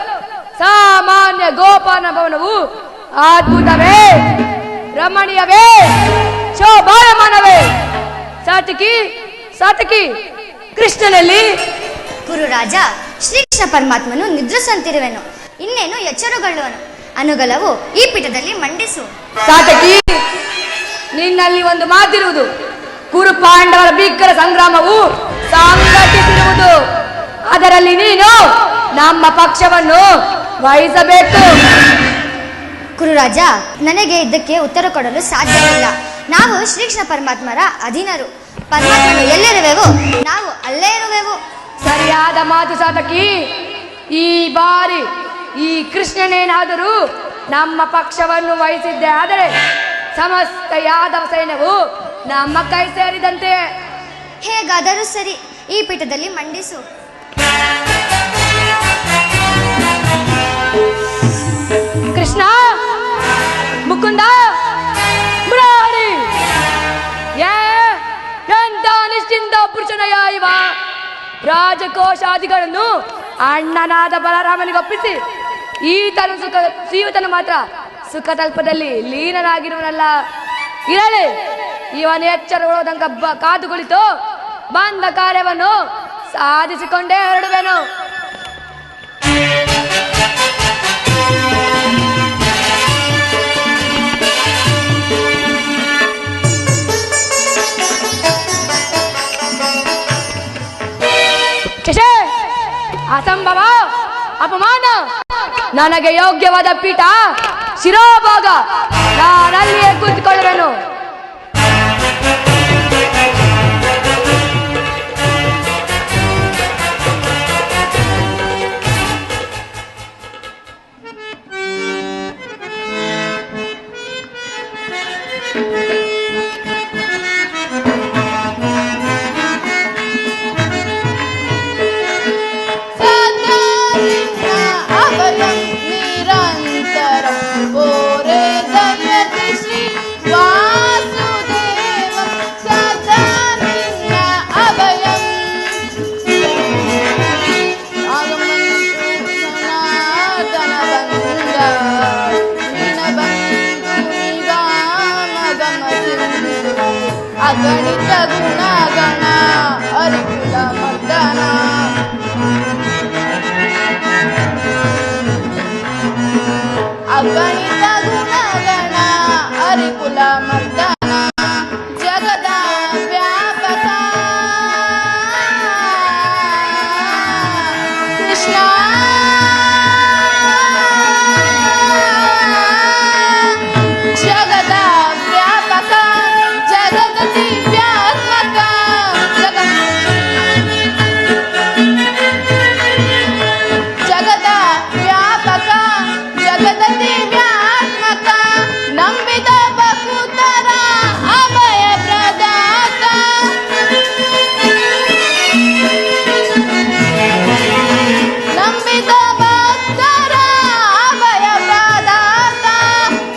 Speaker 4: ಸಾಮಾನ್ಯ ಗೋಪಾನ ಭವನವು ಅದ್ಭುತವೇ, ರಮಣೀಯವೇ, ಶೋಭಾಯಮಾನವೇ. ಸಾತಕಿ ಸಾತಕಿ ಕೃಷ್ಣನಲ್ಲಿ
Speaker 5: ಕುರುರಾಜ ಶ್ರೀಕೃಷ್ಣ ಪರಮಾತ್ಮನು ನಿದ್ರಿಸಂತಿರುವೆನು, ಇನ್ನೇನು ಎಚ್ಚರಗೊಳ್ಳುವನು. ಅನುಗಲವು ಈ ಪೀಠದಲ್ಲಿ ಮಂಡಿಸು.
Speaker 4: ಸಾತಕಿ, ನಿನ್ನಲ್ಲಿ ಒಂದು ಮಾತಿರುವುದು. ಕುರು ಪಾಂಡವರ ಭೀಕರ ಸಂಗ್ರಾಮವು ಸಂಘಟಿಸಿರುವುದು. ಅದರಲ್ಲಿ ನೀನು ನಮ್ಮ ಪಕ್ಷವನ್ನು ವಹಿಸಬೇಕು.
Speaker 5: ಕುರುರಾಜ, ನನಗೆ ಇದಕ್ಕೆ ಉತ್ತರ ಕೊಡಲು ಸಾಧ್ಯವಿಲ್ಲ. ನಾವು ಶ್ರೀಕೃಷ್ಣ ಪರಮಾತ್ಮರ ಅಧೀನರು. ಪರಮಾತ್ಮನು ಎಲ್ಲಿರುವೆವು ನಾವು ಅಲ್ಲೇ ಇರುವೆವು.
Speaker 4: ಸರಿಯಾದ ಮಾತು ಸಾಧಕಿ. ಈ ಬಾರಿ ಈ ಕೃಷ್ಣನೇನಾದರೂ ನಮ್ಮ ಪಕ್ಷವನ್ನು ವಹಿಸಿದ್ದೆ ಆದರೆ ಸಮಸ್ತ ಯಾದವ ಸೈನ್ಯವು ನಮ್ಮ ಕೈ ಸೇರಿದಂತೆ.
Speaker 5: ಹೇಗಾದರೂ ಸರಿ, ಈ ಪೀಠದಲ್ಲಿ ಮಂಡಿಸು.
Speaker 4: ಕೃಷ್ಣ, ಮುಕುಂದ, ಮುರಾರಿ, ಎಂತ ನಿಶ್ಚಿಂತ ಪುರುಷನಯ್ಯ ಇವ. ರಾಜಕೋಶಾದಿಗಳನ್ನು ಅಣ್ಣನಾದ ಬಲರಾಮನಿಗೊಪ್ಪಿಸಿ ಈತನು ಶ್ರೀಯುತನು ಮಾತ್ರ ಸುಖ ತಲ್ಪದಲ್ಲಿ ಲೀನನಾಗಿರುವನಲ್ಲ. ಇರಲಿ, ಇವನ ಎಚ್ಚರಗೊಳ್ಳೋದಂಗ ಕಾದು ಕುಳಿತು ಬಂದ ಕಾರ್ಯವನ್ನು ಸಾಧಿಸಿಕೊಂಡೇ ಹೊರಡುವೆನು. ಅಸಂಭವ, ಅಪಮಾನ. ನನಗೆ ಯೋಗ್ಯವಾದ ಪೀಠ ಶಿರೋಭಾಗ, ನಾನಲ್ಲಿಯೇ ಕೂತ್ಕೊಳ್ಳುವೆನು.
Speaker 6: ಅಗಣಿತ ಗುಣಗಣ ಅರಿಕುಲ ಮರ್ದನ ಅಗಣಿತ ಗುಣಗಣ ಅರಿಕುಲ ಮರ್ದನ ಜಗದ ವ್ಯಾಪಕ ಕೃಷ್ಣ ಜಗದ ವ್ಯಾಪಕ ಜಗದತಿ ವ್ಯಾತ್ಮಕ ಜಗದ ವ್ಯಾಪಕ ಜಗದತಿ ವ್ಯಾತ್ಮಕ ನಂಬಿದ ಭಕ್ತರ ಅಭಯ ಪ್ರದಾತ ನಂಬಿದ ಭಕ್ತರ ಅಭಯ ಪ್ರದಾತ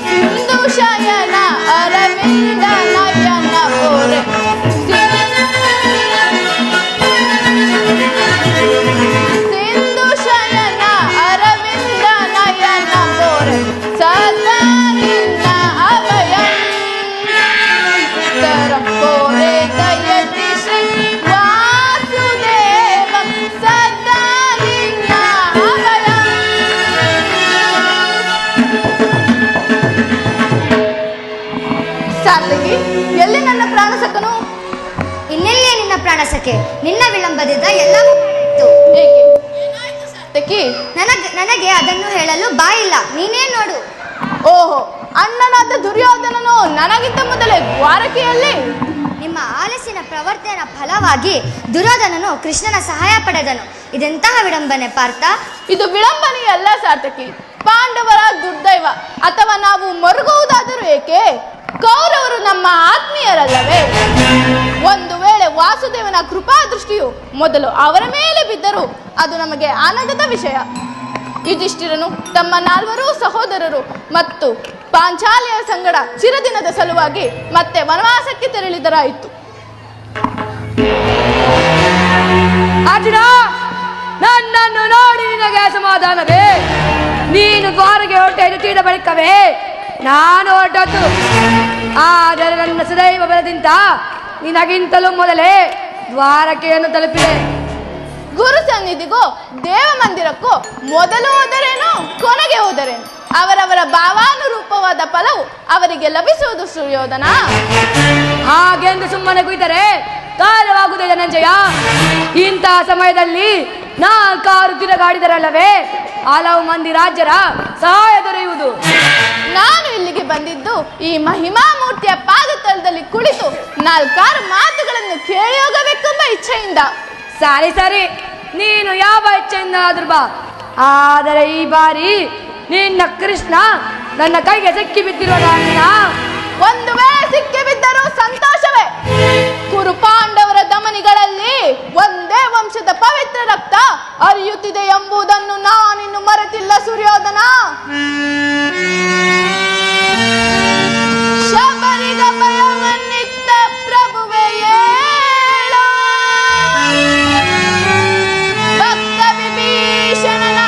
Speaker 6: ಸಿಂಧು ಶಯನ ಅರವಿಂದ ನಯನ ಪೋರೆ ಸಿಂಧು ಶಯನ ಅರವಿಂದ ನಯನ ಪೋರೆ ಸದಾ ನಿನ್ನ ಅಭಯ ಪೋರೆ ದಯತಿ ಶ್ರೀ ವಾಸುದೇವ ಸದಾ ನಿನ್ನ ಅಭಯ. ಸಾರ್ಥಕಿ, ಎಲ್ಲಿ ನನ್ನ ಪ್ರಾಣಸಕನು?
Speaker 5: ಇನ್ನೆಲ್ಲಿಯೇ ನಿನ್ನ ಪ್ರಾಣ ಸಖೆ? ನಿನ್ನ ವಿಳಂಬದಿಂದ ಎಲ್ಲವೂ ಆಯಿತು.
Speaker 6: ಏಕೆ ಏನಾಯ್ತು ಸಾರ್ಥಕಿ?
Speaker 5: ನನಗೆ ಅದನ್ನು ಹೇಳಲು ಬಾಯಿಲ್ಲ, ನೀನೇ ನೋಡು.
Speaker 6: ಓಹೋ, ಅಣ್ಣನಾದ ದುರ್ಯೋಧನನು ನನಗಿಂತ ಮೊದಲೇ ದ್ವಾರಕೆಯಲ್ಲಿ.
Speaker 5: ನಿಮ್ಮ ಆಲಸ್ಯನ ಪ್ರವರ್ತನೆಯ ಫಲವಾಗಿ ದುರ್ಯೋಧನನು ಕೃಷ್ಣನ ಸಹಾಯ ಪಡೆದನು. ಇದೆಂತಹ ವಿಡಂಬನೆ ಪಾರ್ಥ?
Speaker 6: ಇದು ವಿಳಂಬನೆಯಲ್ಲ ಸಾರ್ಥಕಿ, ಪಾಂಡವರ ದುರ್ದೈವ. ಅಥವಾ ನಾವು ಮರುಗುವುದಾದರೂ ಏಕೆ? ಕೌರವರು ನಮ್ಮ ಆತ್ಮೀಯರಲ್ಲವೇ? ಒಂದು ವೇಳೆ ವಾಸುದೇವನ ಕೃಪಾ ದೃಷ್ಟಿಯು ಮೊದಲು ಅವರ ಮೇಲೆ ಬಿದ್ದರೂ ಅದು ನಮಗೆ ಆನಂದದ ವಿಷಯ. ಯುಧಿಷ್ಠಿರನು ತಮ್ಮ 4 ಸಹೋದರರು ಮತ್ತು ಪಾಂಚಾಲಿಯ ಸಂಗಡ ಚಿರದಿನದ ಸಲುವಾಗಿ ಮತ್ತೆ ವನವಾಸಕ್ಕೆ ತೆರಳಿದರಾಯಿತು.
Speaker 4: ಅರ್ಜುನ, ನನ್ನನ್ನು ನೋಡಿ ನಿನಗೆ ಸಮಾಧಾನವೇ? ನೀನು ದ್ವಾರಗೆ ಹೊರಟು ತೀಡ ಬಳಿಕವೇ ನಾನು ಹೊರಟದ್ದು. ಆದರೆ ನನ್ನ ಸದೈವ ಬಲದಿಂದ ನಿನಗಿಂತಲೂ ಮೊದಲೇ ದ್ವಾರಕೆಯನ್ನು ತಲುಪಿದೆ.
Speaker 6: ಗುರು ಸನ್ನಿಧಿಗೂ ದೇವ ಮಂದಿರಕ್ಕೂ ಮೊದಲು ಹೋದರೇನು ಕೊನೆಗೆ ಹೋದರೇನು ಅವರವರ ಭಾವಾನುರೂಪವಾದ ಫಲವು ಅವರಿಗೆ ಲಭಿಸುವುದು ಸುಯೋಧನ.
Speaker 4: ಹಾಗೆಂದು ಸುಮ್ಮನೆ ಕುಳಿತರೆ ಕಾಲವಾಗುತ್ತದೆ ಧನಂಜಯ. ಇಂತಹ ಸಮಯದಲ್ಲಿ 4 ತಿರುಗಾಡಿದರಲ್ಲವೇ ಹಲವು ಮಂದಿ ರಾಜ್ಯರ ಸಹಾಯ ದೊರೆಯುವುದು.
Speaker 6: ನಾನು ಇಲ್ಲಿ ಇಲ್ಲಿಗೆ ಬಂದಿದ್ದು ಈ ಮಹಿಮಾಮೂರ್ತಿಯ ಪಾದತಲದಲ್ಲಿ ಕುಳಿತು 4 ಮಾತುಗಳನ್ನು ಕೇಳಿ ಹೋಗಬೇಕೆಂಬ ಇಚ್ಛೆಯಿಂದ.
Speaker 4: ಸರಿ, ನೀನು ಯಾವ ಇಚ್ಛೆಯಿಂದ ಆದ್ರೂ ಬಾ. ಆದರೆ ಈ ಬಾರಿ ನಿನ್ನ ಕೃಷ್ಣ ನನ್ನ ಕೈಗೆ ಸಿಕ್ಕಿ ಬಿದ್ದಿರುವ ಕಾರಣ
Speaker 6: ಒಂದು ವೇಳೆ ಸಿಕ್ಕಿ ಬಿದ್ದರೂ ಸಂತೋಷವೇ. ಕುರು ಪಾಂಡವರ ಧಮನಿಗಳಲ್ಲಿ ಒಂದೇ ವಂಶದ ಪವಿತ್ರ ರಕ್ತ ಹರಿಯುತ್ತಿದೆ ಎಂಬುದನ್ನು ನಾನಿನ್ನು ಮರೆತಿಲ್ಲ ಸುರ್ಯೋಧನ. ಶಬರಿಗ ಭಯವನ್ನಿತ್ತ ಪ್ರಭುವೇ ಏಳೋ, ಭಕ್ತ ವಿಭೀಷಣನ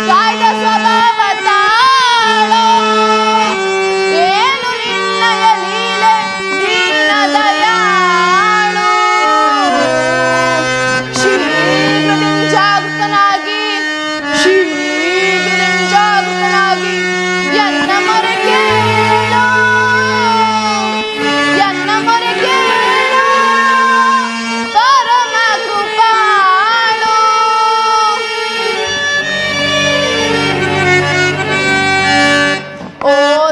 Speaker 6: ಕಾಯ್ದ ಸ್ವಭಾವ ತಾಳೋ, ಏನು ನಿನ್ನಯ ಲೀಲೆ ದೀನ ದಯಾಳು. ಜಾಗೃತನಾಗಿ ಎನ್ನ ಮೊರೆ ಕೇಳು, ಎನ್ನ ಮೊರೆ ಕೇಳು, ಪರಮ ಕೃಪಾಳು. ಓ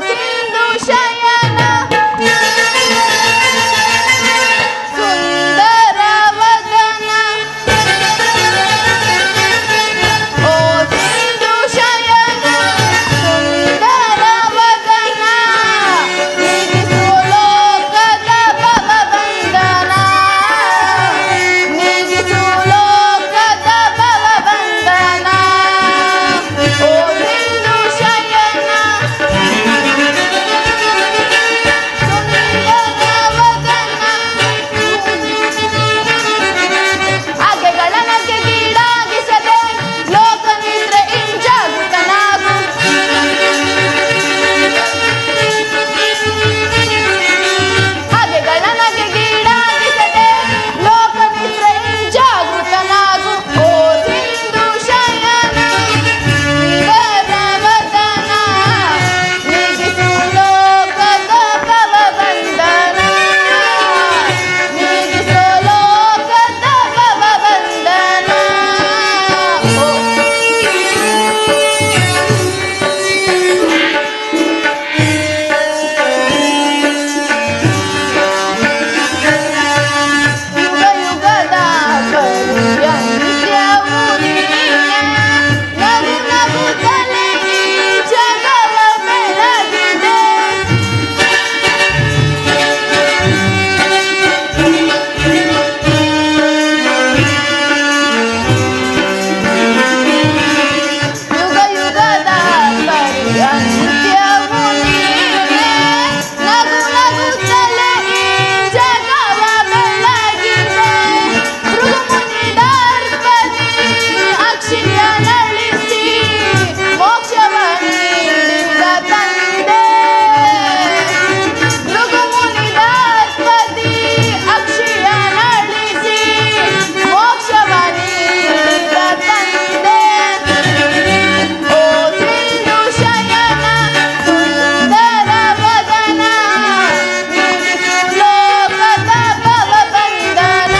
Speaker 6: ಸಿಂಧು ಶಯನ ಸುಂದರ ವದನ, ಓ ಸಿಂಧು ಶಯನ ಸುಂದರ ವದನ, ನೀಗಿಸು ಲೋಕದ ಭವಬಂಧನ, ನೀಗಿಸು ಲೋಕದ ಭವಬಂಧನ. ಓ ಸಿಂಧು ಶಯನ ಆಗೆಗಳ ನಗೆಗೀಡಾಗಿಸದೆ ಲೋಕನಿದ್ರೆ ಇಂಜಾಗೃತನಾಗು, ಆಗೆಗಳ ನಗೆಗೀಡಾಗಿಸದೆ ಲೋಕನಿದ್ರೆ ಇಂಜಾಗೃತನಾಗು. ಓ ಸಿಂಧು ಶಯನ ಸುಂದರ ವದನ, ನೀಗಿಸು ಲೋಕದ ಭವಬಂಧನ, ನೀಗಿಸು ಲೋಕದ ಭವಬಂಧನ. ಯುಗ ಯುಗದ ಪರ್ಯಂತ್ಯವೂ ನೀನೆ, ನಗು ನಗುತ್ತಲೇ ಈ ಜಗವ ಬೆಳಗಿದೆ. ಯುಗ ಯುಗದ ಪರ್ಯಂತ್ಯವೂ ನೀನೆ, ನಗು ನಗುತ್ತಲೇ ಈ ಜಗವ ಬೆಳಗಿದೆ. ಭೃಗುಮುನಿದರ್ಪದಿ ಅಕ್ಷಿಯ ನಳಿಸಿ ಮೋಕ್ಷವ ನೀಡಿದ ತಂದೆ, ಭೃಗುಮುನಿದರ್ಪದಿ ಅಕ್ಷಿಯ ನಳಿಸಿ ಮೋಕ್ಷವ ನೀಡಿದ ತಂದೆ. ಓ ಸಿಂಧು ಶಯನ ಸುಂದರ ವದನ, ನೀಗಿಸು ಲೋಕದ ಭವಬಂಧನ,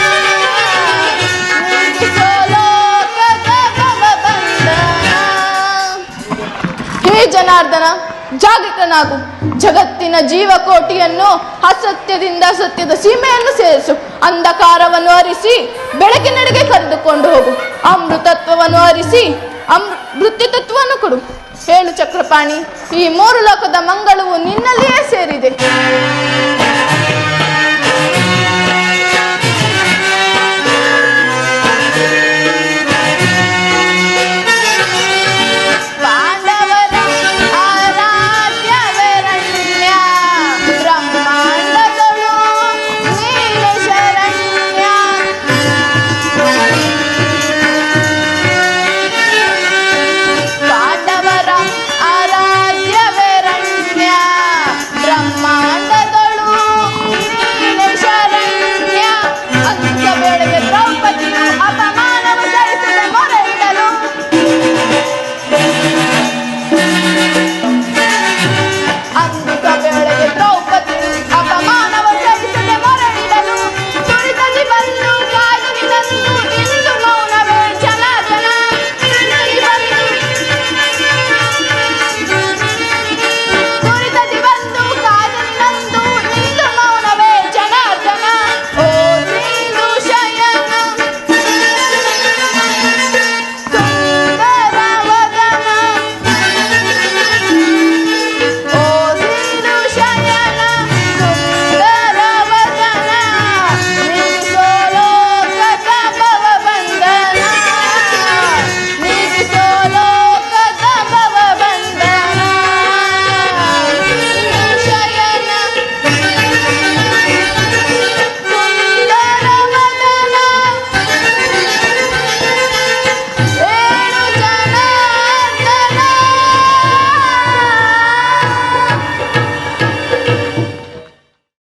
Speaker 6: ನೀಗಿಸು ಲೋಕದ ಭವಬಂಧನ. ಹೇ ಜನಾರ್ದನ, ಜಾಗೃತನಾಗು. ಜಗತ್ತಿನ ಜೀವಕೋಟಿಯನ್ನು ಅಸತ್ಯದಿಂದ ಸತ್ಯದ ಸೀಮೆಯನ್ನು ಸೇರಿಸು. ಅಂಧಕಾರವನ್ನು ಅರಿಸಿ ಬೆಳಕಿನೆಡೆಗೆ ಕರೆದುಕೊಂಡು ಹೋಗು. ಅಮೃತತ್ವವನ್ನು ಅರಿಸಿ ಮೃತ್ಯುತತ್ವವನ್ನು ಕೊಡು. ಹೇಳು ಚಕ್ರಪಾಣಿ, ಈ 3 ಲೋಕದ ಮಂಗಳವು ನಿನ್ನಲ್ಲಿಯೇ ಸೇರಿದೆ.